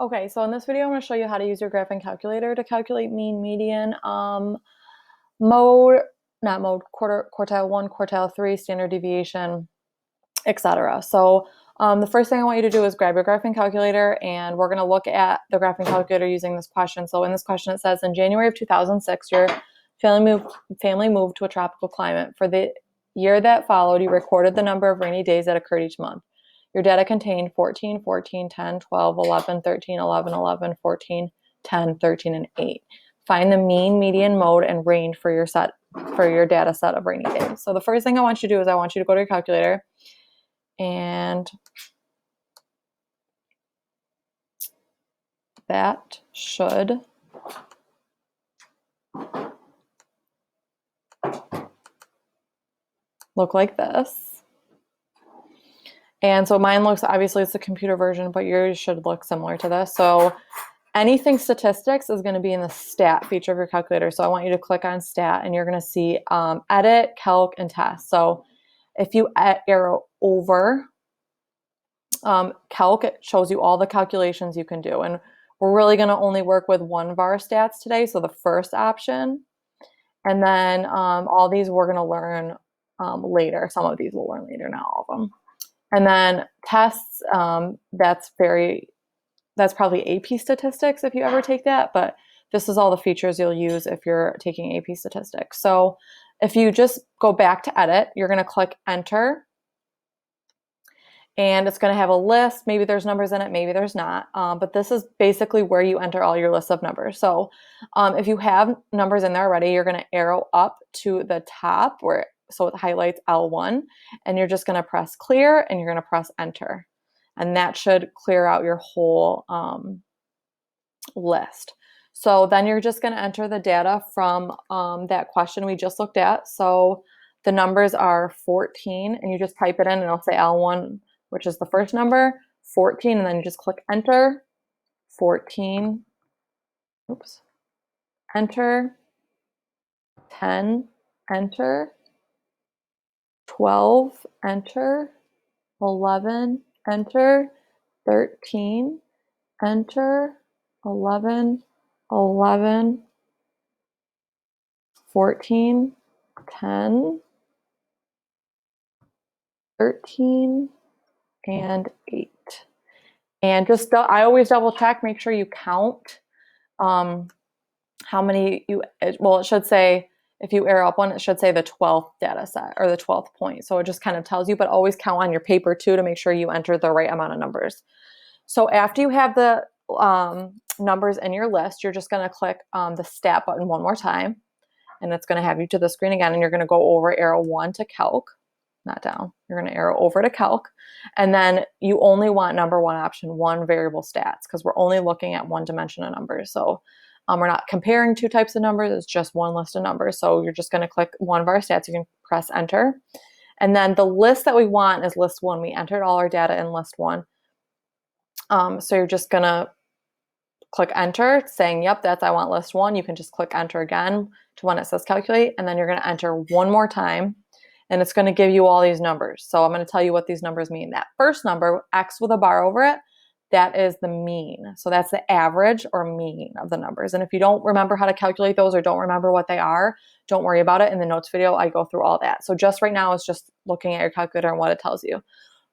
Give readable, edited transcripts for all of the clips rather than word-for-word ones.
Okay, so in this video, I'm going to show you how to use your graphing calculator to calculate mean, median, mode, not mode, quartile 1, quartile 3, standard deviation, etc. So the first thing I want you to do is grab your graphing calculator, and we're going to look at the graphing calculator using this question. So in this question, it says, in January of 2006, your family moved to a tropical climate. For the year that followed, you recorded the number of rainy days that occurred each month. Your data contained 14, 14, 10, 12, 11, 13, 11, 11, 14, 10, 13, and 8. Find the mean, median, mode, and range for your data set of rainy days. So the first thing I want you to do is I want you to go to your calculator, and that should look like this. And so mine looks, obviously it's the computer version, but yours should look similar to this. So anything statistics is going to be in the stat feature of your calculator. So I want you to click on stat, and you're going to see edit, calc, and test. So if you arrow over calc, it shows you all the calculations you can do. And we're really going to only work with one of our stats today, so the first option. And then all these we're going to learn later. Some of these we'll learn later, not all of them. And then tests, that's probably AP statistics if you ever take that, but this is all the features you'll use if you're taking AP statistics. So if you just go back to edit, you're going to click enter, and it's going to have a list. Maybe there's numbers in it, maybe there's not, but this is basically where you enter all your lists of numbers. So if you have numbers in there already, you're going to arrow up to the top so it highlights L1, and you're just going to press clear, and you're going to press enter, and that should clear out your whole list. So then you're just going to enter the data from that question we just looked at. So the numbers are 14, and you just type it in, and it'll say L1, which is the first number, 14, and then you just click enter, 14, oops, enter, 10, enter, 12, enter, 11, enter, 13, enter, 11, 11, 14, 10, 13, and 8. And just, I always double check, make sure you count how many well, it should say, if you arrow up one, it should say the 12th data set or the 12th point. So it just kind of tells you, but always count on your paper too to make sure you enter the right amount of numbers. So after you have the numbers in your list, you're just going to click the stat button one more time, and it's going to have you to the screen again, and you're going to go over arrow 1 to calc, not down. You're going to arrow over to calc, and then you only want number 1 option, 1 variable stats, because we're only looking at one dimension of numbers. So we're not comparing 2 types of numbers, it's just one list of numbers. So you're just going to click one of our stats, you can press enter. And then the list that we want is list 1. We entered all our data in list 1. So you're just going to click enter, saying, yep, I want list 1. You can just click enter again to when it says calculate, and then you're going to enter one more time, and it's going to give you all these numbers. So I'm going to tell you what these numbers mean. That first number, X with a bar over it, that is the mean. So that's the average or mean of the numbers. And if you don't remember how to calculate those or don't remember what they are, don't worry about it. In the notes video, I go through all that. So just right now, it's just looking at your calculator and what it tells you.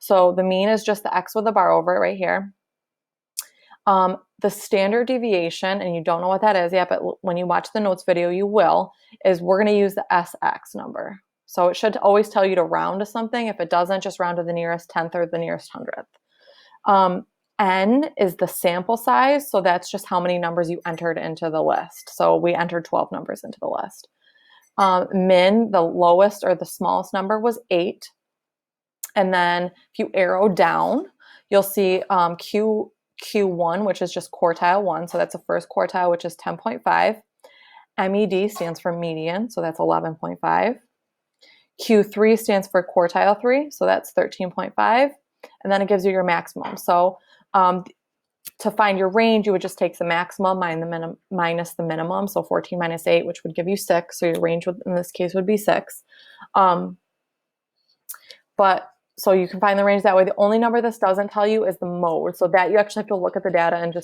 So the mean is just the X with a bar over it right here. The standard deviation, and you don't know what that is yet, but when you watch the notes video, you will, is we're going to use the SX number. So it should always tell you to round to something. If it doesn't, just round to the nearest tenth or the nearest hundredth. N is the sample size, so that's just how many numbers you entered into the list. So we entered 12 numbers into the list. Min, the lowest or the smallest number, was 8. And then if you arrow down, you'll see Q1, which is just quartile 1, so that's the first quartile, which is 10.5. MED stands for median, so that's 11.5. Q3 stands for quartile 3, so that's 13.5. And then it gives you your maximum. So to find your range, you would just take the maximum minus the minimum. So 14 minus 8, which would give you 6. So your range would, in this case, would be 6. But so you can find the range that way. The only number this doesn't tell you is the mode. So that you actually have to look at the data and just